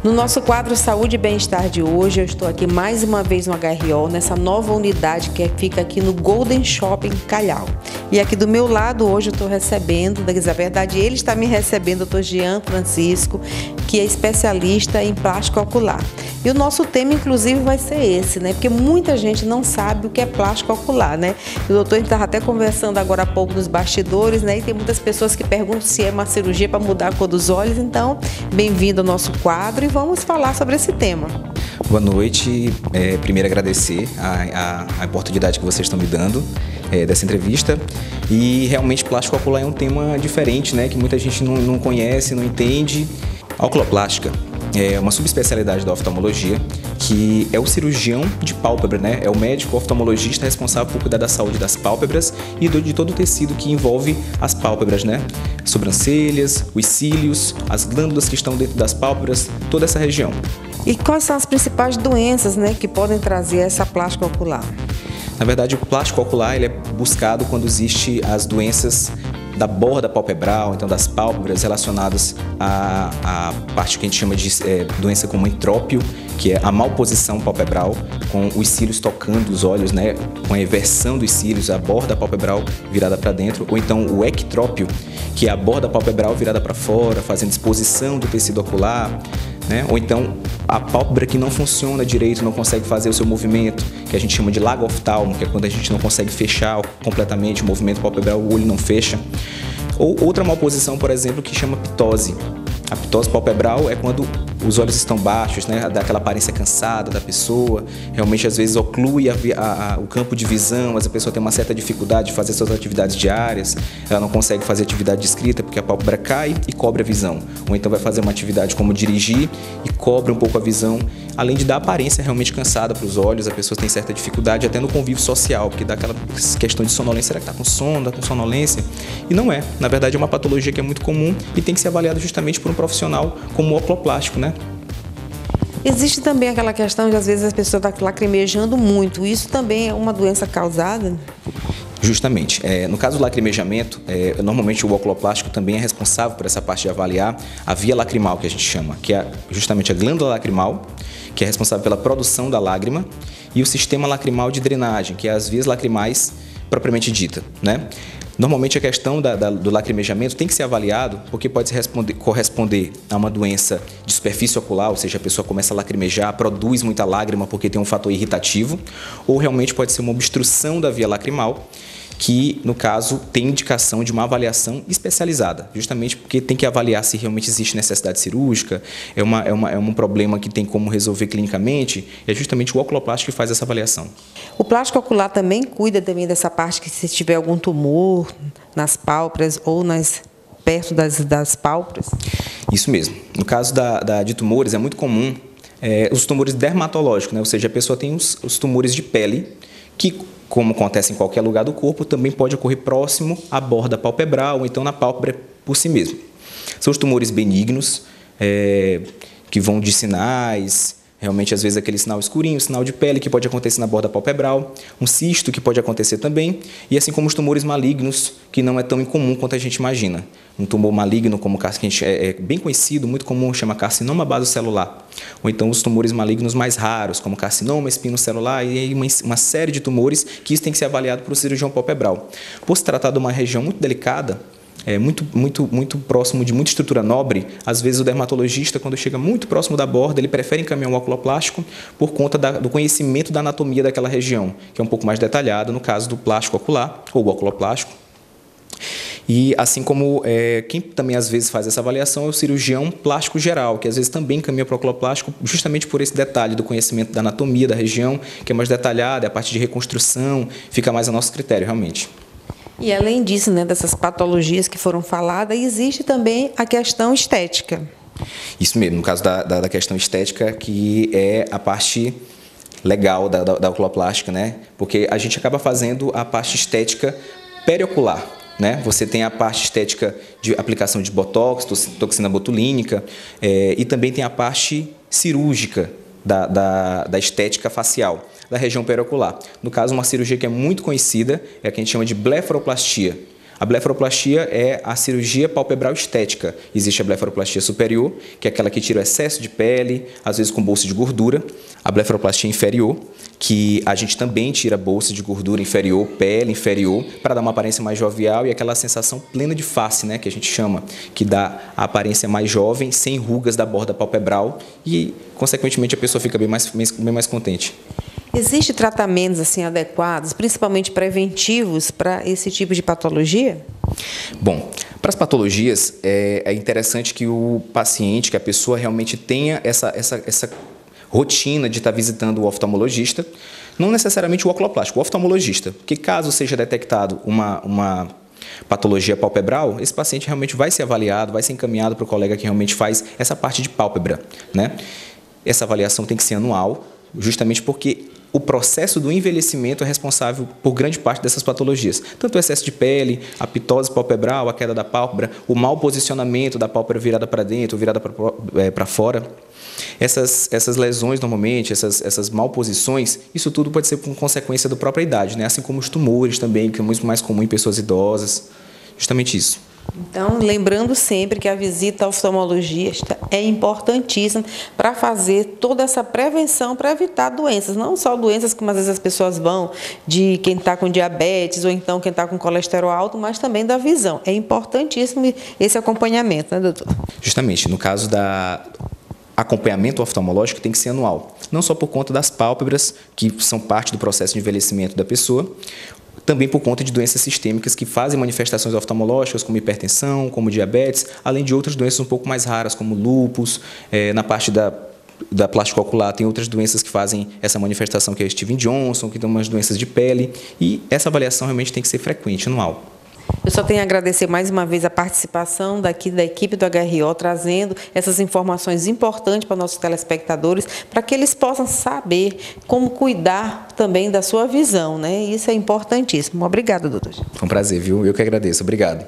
No nosso quadro Saúde e Bem-Estar de hoje, eu estou aqui mais uma vez no HRO, nessa nova unidade que fica aqui no Golden Shopping Calhau. E aqui do meu lado hoje eu estou recebendo, na verdade ele está me recebendo, o Dr. Jean Francisco, que é especialista em plástico ocular. E o nosso tema, inclusive, vai ser esse, né? Porque muita gente não sabe o que é plástico ocular, né? O doutor estava até conversando agora há pouco nos bastidores, né? E tem muitas pessoas que perguntam se é uma cirurgia para mudar a cor dos olhos. Então, bem-vindo ao nosso quadro e vamos falar sobre esse tema. Boa noite. Primeiro agradecer a oportunidade que vocês estão me dando dessa entrevista. E realmente plástico ocular é um tema diferente, né? Que muita gente não conhece, não entende. A oculoplástica é uma subespecialidade da oftalmologia, que é o cirurgião de pálpebra, né? É o médico oftalmologista responsável por cuidar da saúde das pálpebras e de todo o tecido que envolve as pálpebras, né? Sobrancelhas, os cílios, as glândulas que estão dentro das pálpebras, toda essa região. E quais são as principais doenças, né, que podem trazer essa plástica ocular? Na verdade, o plástico ocular ele é buscado quando existe as doenças da borda palpebral, então das pálpebras relacionadas à parte que a gente chama de doença como entrópio, que é a malposição palpebral, com os cílios tocando os olhos, né, com a eversão dos cílios, a borda palpebral virada para dentro, ou então o ectrópio, que é a borda palpebral virada para fora, fazendo exposição do tecido ocular, né? Ou então a pálpebra que não funciona direito, não consegue fazer o seu movimento, que a gente chama de lago oftalmo, que é quando a gente não consegue fechar completamente o movimento palpebral, o olho não fecha. Ou outra malposição, por exemplo, que chama ptose. A ptose palpebral é quando os olhos estão baixos, né? Dá aquela aparência cansada da pessoa, realmente às vezes oclui o campo de visão, mas a pessoa tem uma certa dificuldade de fazer suas atividades diárias, ela não consegue fazer atividade de escrita porque a pálpebra cai e cobre a visão. Ou então vai fazer uma atividade como dirigir e cobre um pouco a visão, além de dar aparência realmente cansada para os olhos, a pessoa tem certa dificuldade até no convívio social, porque dá aquela questão de sonolência, será que está com sono, está com sonolência? E não é, na verdade é uma patologia que é muito comum e tem que ser avaliada justamente por um profissional como o oculoplástico, né? Existe também aquela questão de às vezes as pessoas estão lacrimejando muito, isso também é uma doença causada? Justamente. No caso do lacrimejamento, normalmente o oculoplástico também é responsável por essa parte de avaliar a via lacrimal, que a gente chama, que é justamente a glândula lacrimal, que é responsável pela produção da lágrima, e o sistema lacrimal de drenagem, que é as vias lacrimais propriamente dita, né? Normalmente a questão do lacrimejamento tem que ser avaliado porque pode corresponder a uma doença de superfície ocular, ou seja, a pessoa começa a lacrimejar, produz muita lágrima porque tem um fator irritativo, ou realmente pode ser uma obstrução da via lacrimal, que, no caso, tem indicação de uma avaliação especializada, justamente porque tem que avaliar se realmente existe necessidade cirúrgica, é um problema que tem como resolver clinicamente, é justamente o oculoplástico que faz essa avaliação. O plástico ocular também cuida também dessa parte que se tiver algum tumor nas pálpebras ou perto das pálpebras? Isso mesmo. No caso de tumores, é muito comum os tumores dermatológicos, né? Ou seja, a pessoa tem os tumores de pele que, como acontece em qualquer lugar do corpo, também pode ocorrer próximo à borda palpebral ou então na pálpebra por si mesmo. São os tumores benignos, que vão de sinais, realmente às vezes aquele sinal escurinho, sinal de pele que pode acontecer na borda palpebral, um cisto que pode acontecer também, e assim como os tumores malignos, que não é tão incomum quanto a gente imagina. Um tumor maligno, como que a gente é bem conhecido, muito comum, chama carcinoma basocelular. Ou então os tumores malignos mais raros, como carcinoma espinocelular, e aí uma série de tumores que isso tem que ser avaliado por um cirurgião palpebral. Por se tratar de uma região muito delicada, muito próximo de muita estrutura nobre, às vezes o dermatologista, quando chega muito próximo da borda, ele prefere encaminhar um oculoplástico por conta do conhecimento da anatomia daquela região, que é um pouco mais detalhado no caso do plástico ocular ou oculoplástico. E assim como quem também às vezes faz essa avaliação é o cirurgião plástico geral, que às vezes também caminha para o oculoplástico justamente por esse detalhe do conhecimento da anatomia da região, que é mais detalhada, a parte de reconstrução fica mais a nosso critério realmente. E além disso, né, dessas patologias que foram faladas, existe também a questão estética. Isso mesmo, no caso da questão estética, que é a parte legal da oculoplástica, né? Porque a gente acaba fazendo a parte estética periocular, né? Você tem a parte estética de aplicação de botox, toxina botulínica, e também tem a parte cirúrgica da estética facial, da região periocular. No caso, uma cirurgia que é muito conhecida é a que a gente chama de blefaroplastia. A blefaroplastia é a cirurgia palpebral estética. Existe a blefaroplastia superior, que é aquela que tira o excesso de pele, às vezes com bolsa de gordura. A blefaroplastia inferior, que a gente também tira bolsa de gordura inferior, pele inferior, para dar uma aparência mais jovial e aquela sensação plena de face, né, que a gente chama, que dá a aparência mais jovem, sem rugas da borda palpebral e, consequentemente, a pessoa fica bem mais contente. Existem tratamentos assim adequados, principalmente preventivos, para esse tipo de patologia? Bom, para as patologias, é interessante que o paciente, que a pessoa realmente tenha essa rotina de estar visitando o oftalmologista, não necessariamente o oculoplástico, o oftalmologista, porque caso seja detectado uma patologia palpebral, esse paciente realmente vai ser avaliado, vai ser encaminhado para o colega que realmente faz essa parte de pálpebra, né? Essa avaliação tem que ser anual, justamente porque o processo do envelhecimento é responsável por grande parte dessas patologias. Tanto o excesso de pele, a pitose palpebral, a queda da pálpebra, o mau posicionamento da pálpebra virada para dentro, virada para fora. Essas lesões, normalmente, essas malposições, isso tudo pode ser com consequência da própria idade, né? Assim como os tumores também, que é muito mais comum em pessoas idosas. Justamente isso. Então, lembrando sempre que a visita ao oftalmologista é importantíssima para fazer toda essa prevenção para evitar doenças, não só doenças como às vezes as pessoas vão de quem está com diabetes ou então quem está com colesterol alto, mas também da visão. É importantíssimo esse acompanhamento, né, doutor? Justamente, no caso da acompanhamento oftalmológico tem que ser anual, não só por conta das pálpebras, que são parte do processo de envelhecimento da pessoa, também por conta de doenças sistêmicas que fazem manifestações oftalmológicas, como hipertensão, como diabetes, além de outras doenças um pouco mais raras, como lúpus. Na parte da plástico ocular tem outras doenças que fazem essa manifestação, que é Steven Johnson, que são umas doenças de pele, e essa avaliação realmente tem que ser frequente, anual. Eu só tenho a agradecer mais uma vez a participação daqui da equipe do HRO, trazendo essas informações importantes para nossos telespectadores, para que eles possam saber como cuidar também da sua visão, né? Isso é importantíssimo. Obrigada, doutor. Foi um prazer, viu? Eu que agradeço. Obrigado.